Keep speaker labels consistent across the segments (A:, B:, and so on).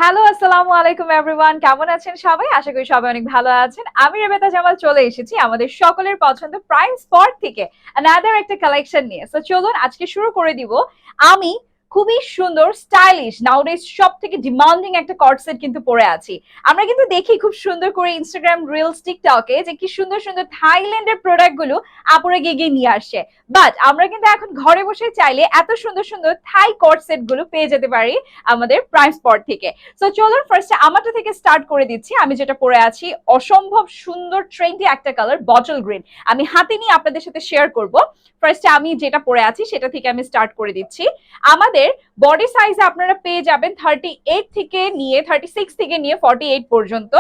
A: Hello, আসসালামু আলাইকুম everyone. কেমন আছেন সবাই? আশা করি সবাই অনেক ভালো আছেন। আমি রেবেতা জামাল চলে এসেছি আমাদের সকলের পছন্দ প্রাইম স্পট থেকে অ্যানাদার একটা কালেকশন নিয়ে। সো চলুন আজকে শুরু করে দিব। আমি খুবই সুন্দর স্টাইলিশ নাউডেজ সব থেকে ডিমান্ডিং একটা কর্ড সেট কিন্তু পরে আছি। আমরা কিন্তু দেখি খুব সুন্দর করে ইনস্টাগ্রাম রিলস টিকটকে যে কি সুন্দর সুন্দর থাইল্যান্ডের প্রোডাক্ট গুলো আপুরে গিয়ে নিয়ে আসছে। বাট আমরা কিন্তু এখন ঘরে বসে চাইলে এত সুন্দর সুন্দর থাই কর্ড সেট গুলো পেয়ে যেতে পারি আমাদের প্রাইম স্পট থেকে। সো চলুন ফার্স্টে আমারটা থেকে স্টার্ট করে দিচ্ছি। আমি যেটা পরে আছি অসম্ভব সুন্দর ট্রেন্ডি একটা কালার বটল গ্রিন। আমি হাতে নিয়ে আপনাদের সাথে শেয়ার করব। ফার্স্টে আমি যেটা পরে আছি সেটা থেকে আমি স্টার্ট করে দিচ্ছি। আমাদের বডি সাইজে আপনারা পেয়ে যাবেন 38 থেকে নিয়ে 36 থেকে নিয়ে 48 পর্যন্ত।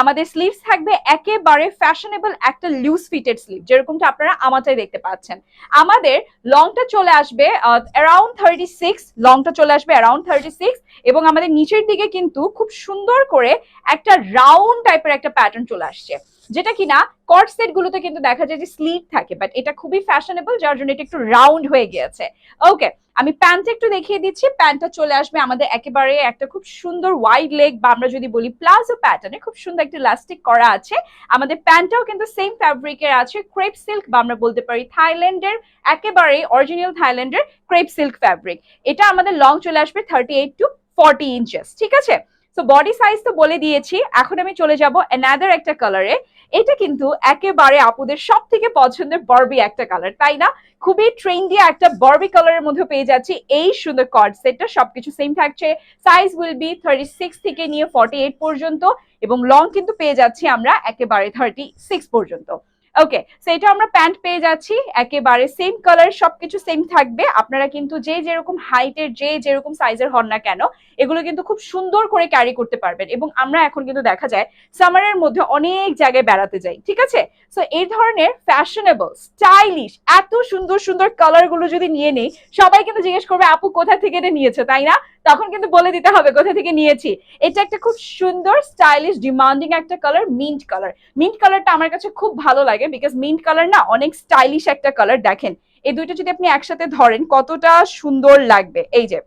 A: আমাদের স্লিভস থাকবে একেবারে ফ্যাশনেবল একটা লুজ ফিটেড স্লিভ, যেরকমটা আপনারা আমারটাই দেখতে পাচ্ছেন। আমাদের লংটা চলে আসবে অ্যারাউন্ড 36, লংটা চলে আসবে অ্যারাউন্ড 36 এবং আমাদের নিচের দিকে কিন্তু খুব সুন্দর করে একটা রাউন্ড টাইপের একটা প্যাটার্ন চলে আসছে, যেটা কিনা কর্ড সেট গুলোতে কিন্তু দেখা যায় যে স্লিভ থাকে, বাট এটা খুবই ফ্যাশনেবল যার জন্য এটা একটু রাউন্ড হয়ে গিয়েছে। ওকে, আমি প্যান্টটা একটু দেখিয়ে দিচ্ছি। প্যান্টটা চলে আসবে আমাদের একেবারে একটা খুব সুন্দর ওয়াইড লেগ বা আমরা যদি বলি প্লাজো প্যাটার্নে খুব সুন্দর একটা ইলাস্টিক করা আছে। আমাদের প্যান্টটাও কিন্তু সেম ফ্যাব্রিকের আছে, ক্রেপ সিল্ক বা আমরা বলতে পারি থাইল্যান্ডের একেবারে অরিজিনাল থাইল্যান্ডের ক্রেপ সিল্ক ফ্যাব্রিক। এটা আমাদের লং চলে আসবে 38 টু 40 ইঞ্চেস। ঠিক আছে, তো বডি সাইজ তো বলে দিয়েছি। এখন আমি চলে যাব অ্যানাদার একটা কালারে। এটা কিন্তু একেবারে আপুদের সব থেকে পছন্দের বারবি একটা কালার, তাই না? খুবই ট্রেন্ডি একটা বারবি কালারের মধ্যে পেয়ে যাচ্ছি এই সুন্দর কর্ড সেটটা। সবকিছু সেম থাকছে। সাইজ উইল বি 36 থেকে নিয়ে 48 পর্যন্ত এবং লং কিন্তু পেয়ে যাচ্ছি আমরা একেবারে 36 পর্যন্ত। ওকে, সো এটা আমরা প্যান্ট পেয়ে যাচ্ছি একেবারে সেম কালার, সবকিছু সেম থাকবে। আপনারা কিন্তু যে যেরকম হাইটের যে যেরকম সাইজের হন না কেন এগুলো কিন্তু খুব সুন্দর করে ক্যারি করতে পারবেন। এবং আমরা এখন কিন্তু দেখা যায় সামারের মধ্যে অনেক জায়গায় বেড়াতে যাই, ঠিক আছে? সো এই ধরনের ফ্যাশনেবল স্টাইলিশ এত সুন্দর সুন্দর কালার গুলো যদি নিয়ে নেই, সবাই কিন্তু জিজ্ঞেস করবে আপু কোথা থেকে এটা নিয়েছো, তাই না? তখন কিন্তু বলে দিতে হবে কোথা থেকে নিয়েছি। এটা একটা খুব সুন্দর স্টাইলিশ ডিমান্ডিং একটা কালার, মিন্ট কালার। মিন্ট কালারটা আমার কাছে খুব ভালো লাগে বিকজ মিন্ট কালার না অনেক স্টাইলিশ একটা কালার। দেখেন এই দুইটা যদি আপনি একসাথে ধরেন কতটা সুন্দর লাগবে। এই যে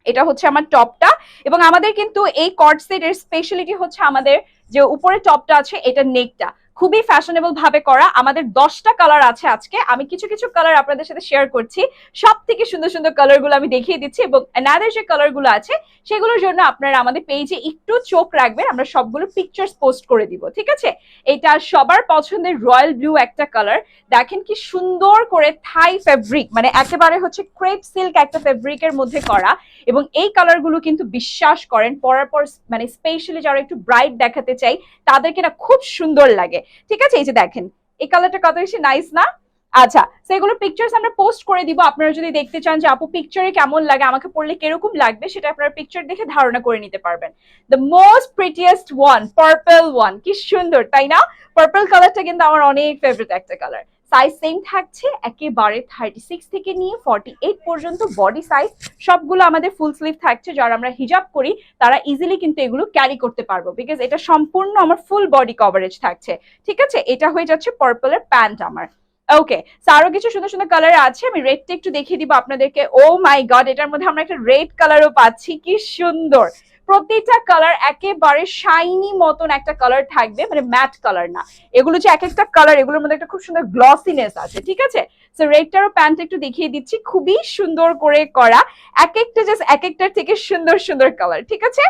A: এটা হচ্ছে আমার টপটা এবং আমাদের কিন্তু এই কর্ড সেটের স্পেশালিটি হচ্ছে আমাদের যে উপরে টপটা আছে এটা নেকটা খুবই ফ্যাশনেবল ভাবে করা। আমাদের 10টা কালার আছে আজকে, আমি কিছু কিছু কালার আপনাদের সাথে শেয়ার করছি। সব থেকে সুন্দর সুন্দর কালার গুলো আমি দেখিয়ে দিচ্ছি এবং অ্যানাদার যে কালার গুলো আছে সেগুলোর জন্য আপনারা আমাদের পেজে একটু চোখ রাখবেন, আমরা সবগুলো পিকচার্স পোস্ট করে দিব, ঠিক আছে? এটা সবার পছন্দের রয়্যাল ব্লু একটা কালার। দেখেন কি সুন্দর করে থাই ফেব্রিক, মানে একেবারে হচ্ছে ক্রেপ সিল্ক একটা ফেব্রিকের মধ্যে করা। এবং এই কালার গুলো কিন্তু বিশ্বাস করেন পরার পর মানে স্পেশালি যারা একটু ব্রাইট দেখাতে চাই তাদেরকে না খুব সুন্দর লাগে, ঠিক আছে? এই যে দেখেন এই কালারটা কত বেশি নাইস না? আচ্ছা, সেগুলো পিকচার্স আমরা পোস্ট করে দিব। আপনারা যদি দেখতে চান যে আপু পিকচারে কেমন লাগে, আমাকে পড়লে কিরকম লাগবে, সেটা আপনারা পিকচার দেখে ধারণা করে নিতে পারবেন। The most prettiest one, purple one, কি সুন্দর তাই না? পার্পল কালারটা কিন্তু আমার অনেক ফেভারিট একটা কালার। সাইজ সেম থাকছে একেবারে 36 থেকে নিয়ে 48 পর্যন্ত বডি সাইজ। সবগুলো আমাদের ফুল স্লিভ থাকছে, যারা আমরা হিজাব করি তারা ইজিলি কিন্তু এগুলো ক্যারি করতে পারবো বিকজ এটা সম্পূর্ণ আমার ফুল বডি কভারেজ থাকছে, ঠিক আছে? এটা হয়ে যাচ্ছে পার্পলের প্যান্ট আমার। ওকে, আরো কিছু সুন্দর সুন্দর কালার আছে, আমি রেডটা একটু দেখিয়ে দিব আপনাদেরকে। ও মাই গড, এটার মধ্যে আমরা একটা রেড কালারও পাচ্ছি, কি সুন্দর! প্রতিটা কালার একেবারে শাইনি মতন একটা কালার থাকবে, মানে ম্যাট কালার না এগুলো, যে এক একটা কালার এগুলোর মধ্যে একটা খুব সুন্দর গ্লসিনেস আছে, ঠিক আছে? সো রেডটারও প্যান্ট একটু দেখিয়ে দিচ্ছি, খুবই সুন্দর করে করা। এক একটা জাস্ট এক একটার থেকে সুন্দর সুন্দর কালার, ঠিক আছে?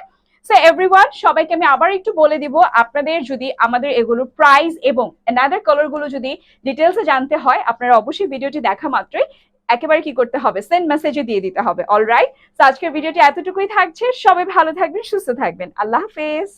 A: সো এভরিওয়ান, সবাইকে আমি আবার একটু বলে দিব, আপনাদের যদি আমাদের এগুলোর প্রাইস এবং অ্যানাদার কালার গুলো যদি ডিটেলসে জানতে হয় আপনারা অবশ্যই ভিডিওটি দেখা মাত্রই একেবারে কি করতে হবে, সেন্ড মেসেজে দিয়ে দিতে হবে। অলরাইট, তো আজকের ভিডিওটি এতটুকুই থাকছে। সবাই ভালো থাকবেন, সুস্থ থাকবেন। আল্লাহ হাফেজ।